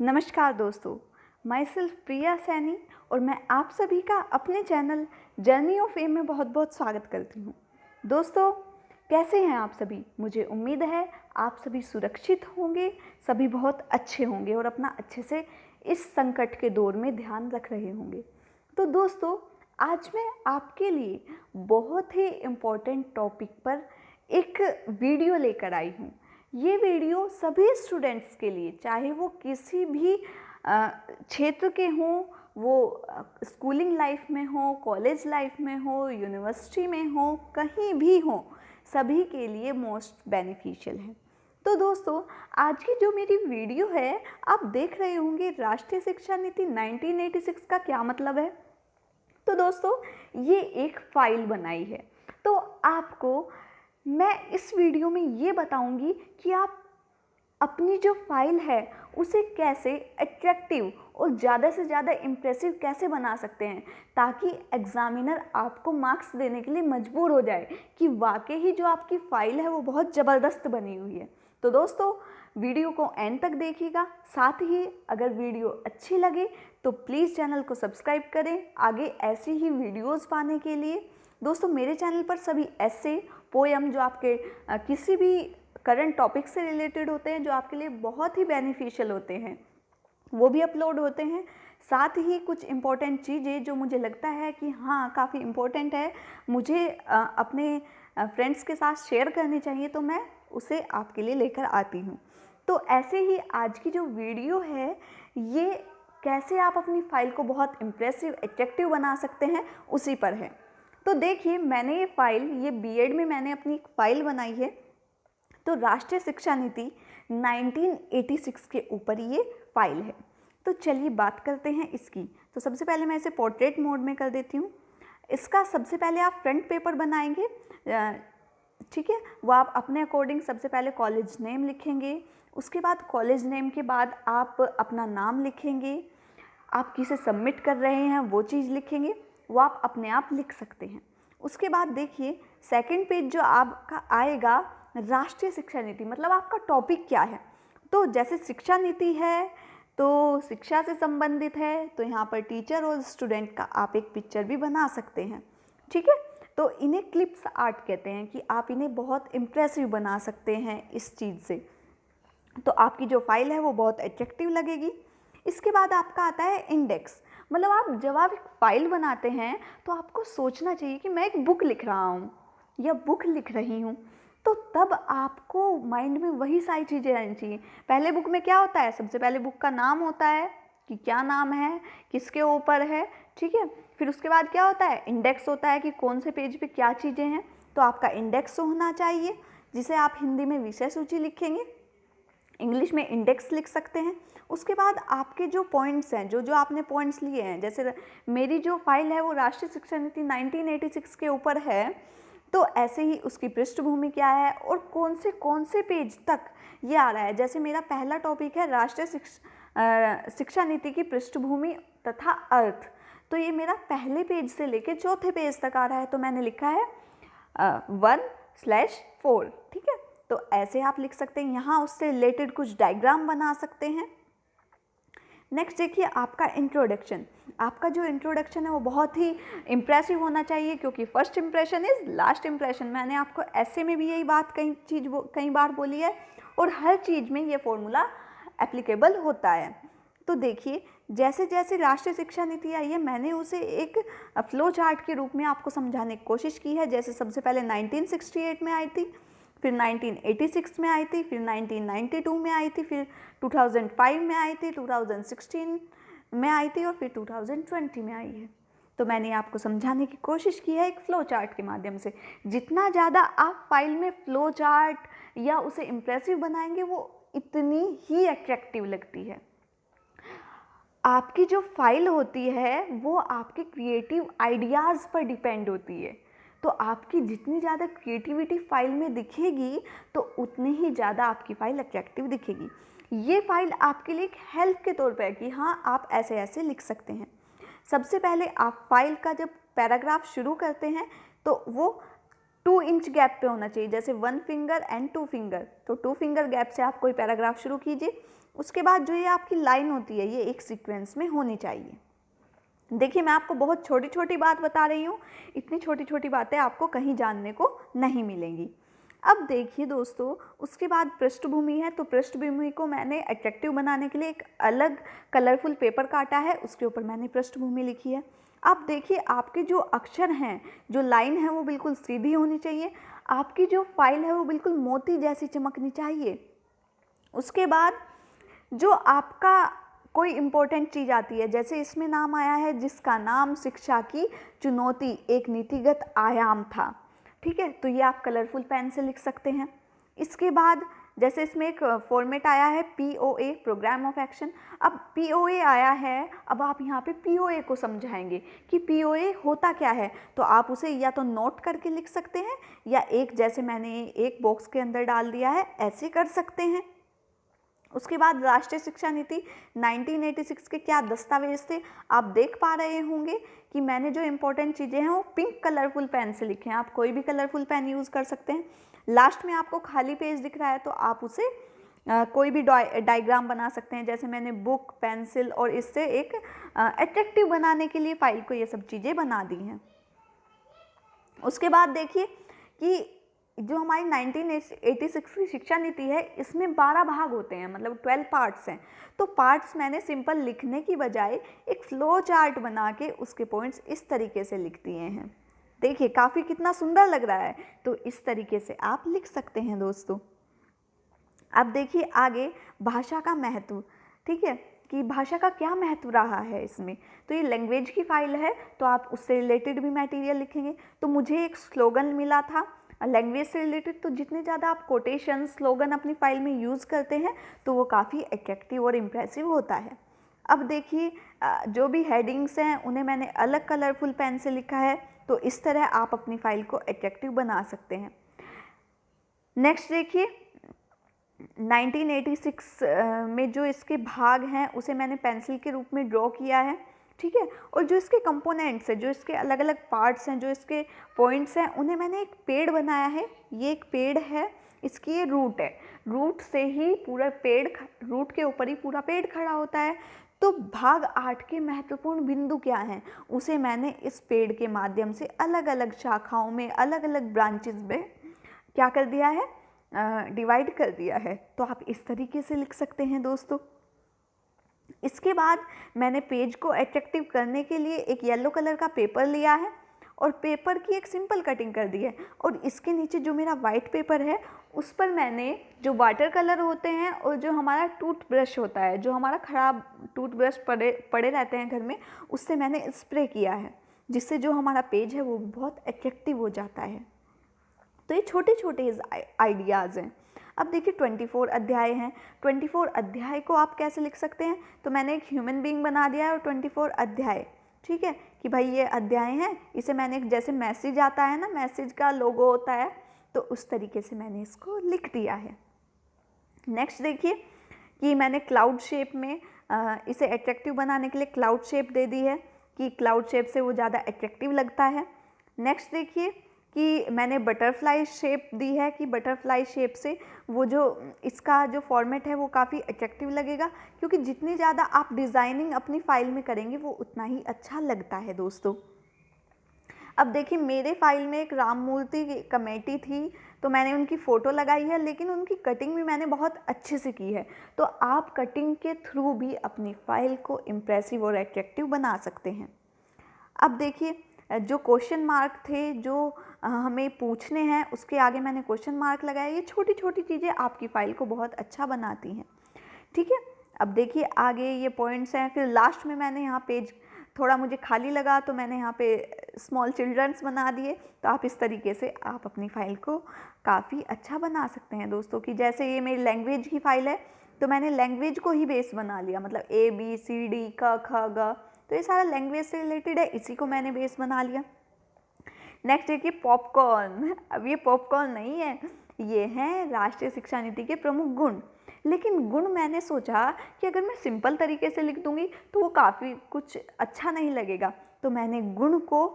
नमस्कार दोस्तों, my self प्रिया सैनी और मैं आप सभी का अपने चैनल जर्नी ऑफ एम में बहुत बहुत स्वागत करती हूँ। दोस्तों, कैसे हैं आप सभी? मुझे उम्मीद है आप सभी सुरक्षित होंगे, सभी बहुत अच्छे होंगे और अपना अच्छे से इस संकट के दौर में ध्यान रख रहे होंगे। तो दोस्तों, आज मैं आपके लिए बहुत ही इम्पोर्टेंट टॉपिक पर एक वीडियो लेकर आई हूँ। ये वीडियो सभी स्टूडेंट्स के लिए, चाहे वो किसी भी क्षेत्र के हों, वो स्कूलिंग लाइफ में हो, कॉलेज लाइफ में हो, यूनिवर्सिटी में हो, कहीं भी हो, सभी के लिए मोस्ट बेनिफिशियल है। तो दोस्तों, आज की जो मेरी वीडियो है, आप देख रहे होंगे राष्ट्रीय शिक्षा नीति 1986 का क्या मतलब है। तो दोस्तों, ये एक फाइल बनाई है। तो आपको मैं इस वीडियो में ये बताऊंगी कि आप अपनी जो फाइल है उसे कैसे अट्रैक्टिव और ज़्यादा से ज़्यादा इम्प्रेसिव कैसे बना सकते हैं, ताकि एग्जामिनर आपको मार्क्स देने के लिए मजबूर हो जाए कि वाकई ही जो आपकी फ़ाइल है वो बहुत ज़बरदस्त बनी हुई है। तो दोस्तों, वीडियो को एंड तक देखिएगा। साथ ही अगर वीडियो अच्छी लगे तो प्लीज़ चैनल को सब्सक्राइब करें आगे ऐसी ही वीडियोज़ पाने के लिए। दोस्तों, मेरे चैनल पर सभी ऐसे पोएम जो आपके किसी भी करंट टॉपिक से रिलेटेड होते हैं, जो आपके लिए बहुत ही बेनिफिशियल होते हैं, वो भी अपलोड होते हैं। साथ ही कुछ इम्पॉर्टेंट चीज़ें जो मुझे लगता है कि हाँ काफ़ी इम्पोर्टेंट है, मुझे अपने फ्रेंड्स के साथ शेयर करनी चाहिए, तो मैं उसे आपके लिए लेकर आती हूँ। तो ऐसे ही आज की जो वीडियो है, ये कैसे आप अपनी फ़ाइल को बहुत इम्प्रेसिव अट्रैक्टिव बना सकते हैं, उसी पर है। तो देखिए, मैंने ये फ़ाइल, ये बीएड में मैंने अपनी एक फ़ाइल बनाई है। तो राष्ट्रीय शिक्षा नीति 1986 के ऊपर ये फाइल है। तो चलिए बात करते हैं इसकी। तो सबसे पहले मैं इसे पोर्ट्रेट मोड में कर देती हूँ। इसका सबसे पहले आप फ्रंट पेपर बनाएंगे, ठीक है। वो आप अपने अकॉर्डिंग सबसे पहले कॉलेज नेम लिखेंगे। उसके बाद कॉलेज नेम के बाद आप अपना नाम लिखेंगे। आप किसे सबमिट कर रहे हैं वो चीज़ लिखेंगे, वो आप अपने आप लिख सकते हैं। उसके बाद देखिए, सेकंड पेज जो आपका आएगा, राष्ट्रीय शिक्षा नीति, मतलब आपका टॉपिक क्या है। तो जैसे शिक्षा नीति है तो शिक्षा से संबंधित है, तो यहाँ पर टीचर और स्टूडेंट का आप एक पिक्चर भी बना सकते हैं, ठीक है। तो इन्हें क्लिप्स आर्ट कहते हैं कि आप इन्हें बहुत इम्प्रेसिव बना सकते हैं इस चीज़ से। तो आपकी जो फाइल है वो बहुत अट्रैक्टिव लगेगी। इसके बाद आपका आता है इंडेक्स, मतलब आप जब आप एक फाइल बनाते हैं तो आपको सोचना चाहिए कि मैं एक बुक लिख रहा हूँ या बुक लिख रही हूँ। तो तब आपको माइंड में वही सारी चीज़ें रहनी चाहिए। पहले बुक में क्या होता है, सबसे पहले बुक का नाम होता है कि क्या नाम है, किसके ऊपर है, ठीक है। फिर उसके बाद क्या होता है, इंडेक्स होता है कि कौन से पेज पे क्या चीज़ें हैं। तो आपका इंडेक्स होना चाहिए, जिसे आप हिंदी में विषय सूची लिखेंगे, इंग्लिश में इंडेक्स लिख सकते हैं। उसके बाद आपके जो पॉइंट्स हैं, जो जो आपने पॉइंट्स लिए हैं, जैसे मेरी जो फाइल है वो राष्ट्रीय शिक्षा नीति 1986 के ऊपर है, तो ऐसे ही उसकी पृष्ठभूमि क्या है और कौन से पेज तक ये आ रहा है। जैसे मेरा पहला टॉपिक है राष्ट्रीय शिक्षा नीति की पृष्ठभूमि तथा अर्थ, तो ये मेरा पहले पेज से लेके चौथे पेज तक आ रहा है, तो मैंने लिखा है 1/4, ठीक है। तो ऐसे आप लिख सकते हैं। यहाँ उससे रिलेटेड कुछ डायग्राम बना सकते हैं। नेक्स्ट देखिए, आपका इंट्रोडक्शन। आपका जो इंट्रोडक्शन है वो बहुत ही इम्प्रेसिव होना चाहिए, क्योंकि first impression is last impression. मैंने आपको ऐसे में भी यही बात कई बार बोली है, और हर चीज़ में ये फॉर्मूला एप्लीकेबल होता है। तो देखिए, जैसे जैसे राष्ट्रीय शिक्षा नीति आई है, मैंने उसे एक फ्लो चार्ट के रूप में आपको समझाने की कोशिश की है। जैसे सबसे पहले 1968 में आई थी, फिर 1986 में आई थी, फिर 1992 में आई थी, फिर 2005 में आई थी, 2016 में आई थी, और फिर 2020 में आई है। तो मैंने आपको समझाने की कोशिश की है एक फ़्लो चार्ट के माध्यम से। जितना ज़्यादा आप फाइल में फ़्लो चार्ट या उसे इम्प्रेसिव बनाएंगे, वो इतनी ही अट्रैक्टिव लगती है। आपकी जो फाइल होती है वो आपके क्रिएटिव आइडियाज़ पर डिपेंड होती है। तो आपकी जितनी ज़्यादा क्रिएटिविटी फाइल में दिखेगी, तो उतनी ही ज़्यादा आपकी फ़ाइल अट्रैक्टिव दिखेगी। ये फाइल आपके लिए एक हेल्प के तौर पर है कि हाँ, आप ऐसे ऐसे लिख सकते हैं। सबसे पहले आप फाइल का जब पैराग्राफ शुरू करते हैं तो वो 2 इंच गैप पे होना चाहिए, जैसे 1 फिंगर एंड 2 फिंगर। तो 2 फिंगर गैप से आप कोई पैराग्राफ शुरू कीजिए। उसके बाद जो ये आपकी लाइन होती है ये एक सीक्वेंस में होनी चाहिए। देखिए मैं आपको बहुत छोटी छोटी बात बता रही हूँ, इतनी छोटी छोटी बातें आपको कहीं जानने को नहीं मिलेंगी। अब देखिए दोस्तों, उसके बाद पृष्ठभूमि है, तो पृष्ठभूमि को मैंने अट्रैक्टिव बनाने के लिए एक अलग कलरफुल पेपर काटा है, उसके ऊपर मैंने पृष्ठभूमि लिखी है। अब देखिए आपके जो अक्षर हैं, जो लाइन है वो बिल्कुल सीधी होनी चाहिए, आपकी जो फाइल है वो बिल्कुल मोती जैसी चमकनी चाहिए। उसके बाद जो आपका कोई इम्पोर्टेंट चीज़ आती है, जैसे इसमें नाम आया है जिसका नाम शिक्षा की चुनौती एक नीतिगत आयाम था, ठीक है, तो ये आप कलरफुल पेन से लिख सकते हैं। इसके बाद जैसे इसमें एक फॉर्मेट आया है POA, प्रोग्राम ऑफ एक्शन। अब POA आया है, अब आप यहाँ पे POA को समझाएंगे कि POA होता क्या है, तो आप उसे या तो नोट करके लिख सकते हैं या एक, जैसे मैंने एक बॉक्स के अंदर डाल दिया है, ऐसे कर सकते हैं। उसके बाद राष्ट्रीय शिक्षा नीति 1986 के क्या दस्तावेज थे, आप देख पा रहे होंगे कि मैंने जो इम्पोर्टेंट चीज़ें हैं वो पिंक कलरफुल पेन से लिखे हैं, आप कोई भी कलरफुल पेन यूज़ कर सकते हैं। लास्ट में आपको खाली पेज दिख रहा है तो आप उसे कोई भी डायग्राम बना सकते हैं, जैसे मैंने बुक, पेंसिल और इससे एक अट्रैक्टिव बनाने के लिए फाइल को ये सब चीज़ें बना दी हैं। उसके बाद देखिए कि जो हमारी 1986 की शिक्षा नीति है इसमें 12 भाग होते हैं, मतलब 12 पार्ट्स हैं। तो पार्ट्स मैंने सिंपल लिखने की बजाय एक फ्लो चार्ट बना के उसके पॉइंट्स इस तरीके से लिख दिए हैं। देखिए काफ़ी कितना सुंदर लग रहा है, तो इस तरीके से आप लिख सकते हैं दोस्तों। अब देखिए आगे भाषा का महत्व, ठीक है, कि भाषा का क्या महत्व रहा है इसमें। तो ये लैंग्वेज की फाइल है तो आप उससे रिलेटेड भी मटेरियल लिखेंगे। तो मुझे एक स्लोगन मिला था लैंग्वेज से रिलेटेड, तो जितने ज़्यादा आप कोटेशन स्लोगन अपनी फाइल में यूज़ करते हैं तो वो काफ़ी अट्रैक्टिव और इम्प्रेसिव होता है। अब देखिए जो भी हेडिंग्स हैं उन्हें मैंने अलग कलरफुल पेन से लिखा है, तो इस तरह आप अपनी फाइल को अट्रैक्टिव बना सकते हैं। नेक्स्ट देखिए 1986 में जो इसके भाग हैं उसे मैंने पेंसिल के रूप में ड्रॉ किया है, ठीक है, और जो इसके कंपोनेंट्स हैं, जो इसके अलग अलग पार्ट्स हैं, जो इसके पॉइंट्स हैं, उन्हें मैंने एक पेड़ बनाया है। ये एक पेड़ है, इसकी ये रूट है, रूट से ही पूरा पेड़, रूट के ऊपर ही पूरा पेड़ खड़ा होता है। तो भाग 8 के महत्वपूर्ण बिंदु क्या हैं, उसे मैंने इस पेड़ के माध्यम से अलग अलग शाखाओं में, अलग अलग ब्रांचेस में क्या कर दिया है, डिवाइड कर दिया है। तो आप इस तरीके से लिख सकते हैं दोस्तों। इसके बाद मैंने पेज को अट्रैक्टिव करने के लिए एक येलो कलर का पेपर लिया है और पेपर की एक सिंपल कटिंग कर दी है, और इसके नीचे जो मेरा वाइट पेपर है उस पर मैंने जो वाटर कलर होते हैं और जो हमारा टूथब्रश होता है, जो हमारा ख़राब टूथब्रश पड़े रहते हैं घर में, उससे मैंने स्प्रे किया है, जिससे जो हमारा पेज है वो बहुत अट्रैक्टिव हो जाता है। तो ये छोटे छोटे आइडियाज़ हैं। अब देखिए 24 अध्याय हैं, 24 अध्याय को आप कैसे लिख सकते हैं, तो मैंने एक ह्यूमन बीइंग बना दिया है और 24 अध्याय, ठीक है, कि भाई ये अध्याय हैं, इसे मैंने एक, जैसे मैसेज आता है ना, मैसेज का लोगो होता है, तो उस तरीके से मैंने इसको लिख दिया है। नेक्स्ट देखिए कि मैंने क्लाउड शेप में इसे अट्रैक्टिव बनाने के लिए क्लाउड शेप दे दी है कि क्लाउड शेप से वो ज़्यादा अट्रैक्टिव लगता है। नेक्स्ट देखिए कि मैंने बटरफ्लाई शेप दी है कि बटरफ्लाई शेप से वो जो इसका जो फॉर्मेट है वो काफ़ी अट्रैक्टिव लगेगा, क्योंकि जितनी ज़्यादा आप डिज़ाइनिंग अपनी फाइल में करेंगे वो उतना ही अच्छा लगता है दोस्तों। अब देखिए मेरे फाइल में एक राम मूर्ति कमेटी थी, तो मैंने उनकी फ़ोटो लगाई है, लेकिन उनकी कटिंग भी मैंने बहुत अच्छे से की है। तो आप कटिंग के थ्रू भी अपनी फाइल को इम्प्रेसिव और अट्रैक्टिव बना सकते हैं। अब देखिए जो क्वेश्चन मार्क थे जो हमें पूछने हैं उसके आगे मैंने क्वेश्चन मार्क लगाया। ये छोटी छोटी चीज़ें आपकी फ़ाइल को बहुत अच्छा बनाती हैं, ठीक है। अब देखिए आगे ये पॉइंट्स हैं, फिर लास्ट में मैंने यहाँ पेज थोड़ा मुझे खाली लगा तो मैंने यहाँ पे स्मॉल चिल्ड्रंस बना दिए। तो आप इस तरीके से आप अपनी फ़ाइल को काफ़ी अच्छा बना सकते हैं दोस्तों। कि जैसे ये मेरी लैंग्वेज की फ़ाइल है तो मैंने लैंग्वेज को ही बेस बना लिया, मतलब ABCD क ख ग, तो ये सारा लैंग्वेज से रिलेटेड है, इसी को मैंने बेस बना लिया। नेक्स्ट देखिए पॉपकॉर्न। अब ये पॉपकॉर्न नहीं है, ये हैं राष्ट्रीय शिक्षा नीति के प्रमुख गुण। लेकिन गुण मैंने सोचा कि अगर मैं सिंपल तरीके से लिख दूंगी तो वो काफ़ी कुछ अच्छा नहीं लगेगा, तो मैंने गुण को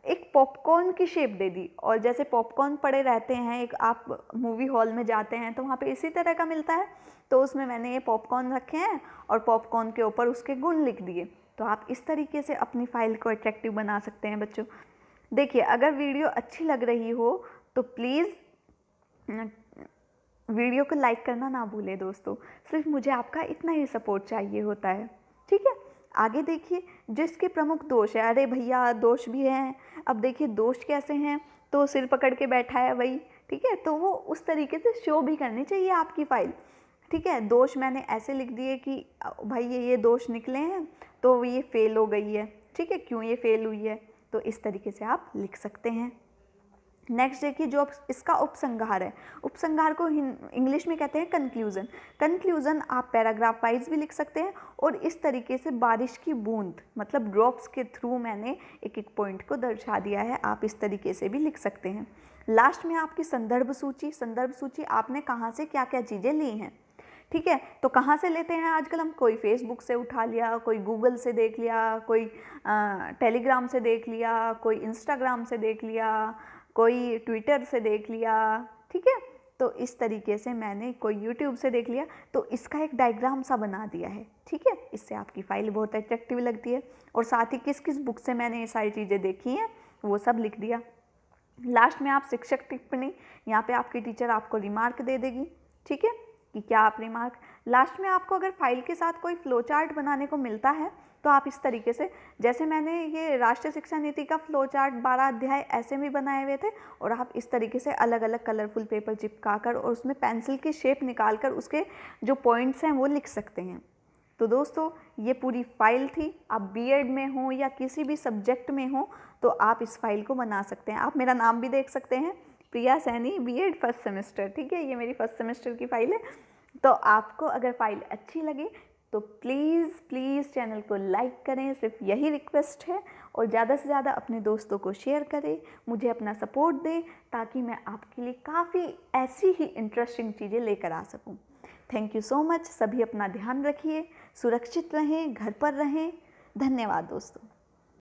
एक पॉपकॉर्न की शेप दे दी। और जैसे पॉपकॉर्न पड़े रहते हैं, एक आप मूवी हॉल में जाते हैं तो वहाँ पे इसी तरह का मिलता है, तो उसमें मैंने ये पॉपकॉर्न रखे हैं और पॉपकॉर्न के ऊपर उसके गुण लिख दिए। तो आप इस तरीके से अपनी फ़ाइल को अट्रैक्टिव बना सकते हैं बच्चों। देखिए, अगर वीडियो अच्छी लग रही हो तो प्लीज़ वीडियो को लाइक करना ना भूलें दोस्तों। सिर्फ मुझे आपका इतना ही सपोर्ट चाहिए होता है, ठीक है। आगे देखिए, जो इसके प्रमुख दोष है, अरे भैया दोष भी हैं। अब देखिए दोष कैसे हैं, तो सिर पकड़ के बैठा है वही, ठीक है। तो वो उस तरीके से शो भी करनी चाहिए आपकी फ़ाइल, ठीक है। दोष मैंने ऐसे लिख दिए कि भाई ये दोष निकले हैं तो ये फेल हो गई है, ठीक है, क्यों ये फेल हुई है, तो इस तरीके से आप लिख सकते हैं। नेक्स्ट देखिए, जो इसका उपसंहार है, उपसंहार को इंग्लिश में कहते हैं कंक्लूजन। कंक्लूजन आप पैराग्राफ वाइज भी लिख सकते हैं और इस तरीके से बारिश की बूंद मतलब ड्रॉप्स के थ्रू मैंने एक एक पॉइंट को दर्शा दिया है, आप इस तरीके से भी लिख सकते हैं। लास्ट में आपकी संदर्भ सूची आपने कहाँ से क्या क्या चीज़ें ली हैं, ठीक है। तो कहाँ से लेते हैं आजकल हम, कोई फेसबुक से उठा लिया, कोई गूगल से देख लिया, कोई टेलीग्राम से देख लिया, कोई इंस्टाग्राम से देख लिया, कोई ट्विटर से देख लिया, ठीक है। तो इस तरीके से मैंने कोई यूट्यूब से देख लिया, तो इसका एक डायग्राम सा बना दिया है, ठीक है। इससे आपकी फ़ाइल बहुत अट्रैक्टिव लगती है। और साथ ही किस किस बुक से मैंने ये सारी चीज़ें देखी हैं वो सब लिख दिया। लास्ट में आप शिक्षक टिप्पणी, यहाँ पे आपकी टीचर आपको रिमार्क दे देगी, ठीक है, कि क्या आप रिमार्क। लास्ट में आपको अगर फाइल के साथ कोई फ्लो चार्ट बनाने को मिलता है तो आप इस तरीके से, जैसे मैंने ये राष्ट्रीय शिक्षा नीति का फ्लो चार्ट 12 अध्याय ऐसे भी बनाए हुए थे, और आप इस तरीके से अलग अलग कलरफुल पेपर चिपका कर और उसमें पेंसिल की शेप निकाल कर उसके जो पॉइंट्स हैं वो लिख सकते हैं। तो दोस्तों, ये पूरी फाइल थी। आप बीएड में हो या किसी भी सब्जेक्ट में हो तो आप इस फाइल को बना सकते हैं। आप मेरा नाम भी देख सकते हैं, प्रिया सैनी, बीएड फर्स्ट सेमेस्टर, ठीक है। ये मेरी फर्स्ट सेमेस्टर की फ़ाइल है। तो आपको अगर फ़ाइल अच्छी लगे तो प्लीज़ चैनल को लाइक करें, सिर्फ यही रिक्वेस्ट है। और ज़्यादा से ज़्यादा अपने दोस्तों को शेयर करें, मुझे अपना सपोर्ट दें, ताकि मैं आपके लिए काफ़ी ऐसी ही इंटरेस्टिंग चीज़ें लेकर आ सकूं। Thank you so much. सभी अपना ध्यान रखिए, सुरक्षित रहें, घर पर रहें। धन्यवाद दोस्तों।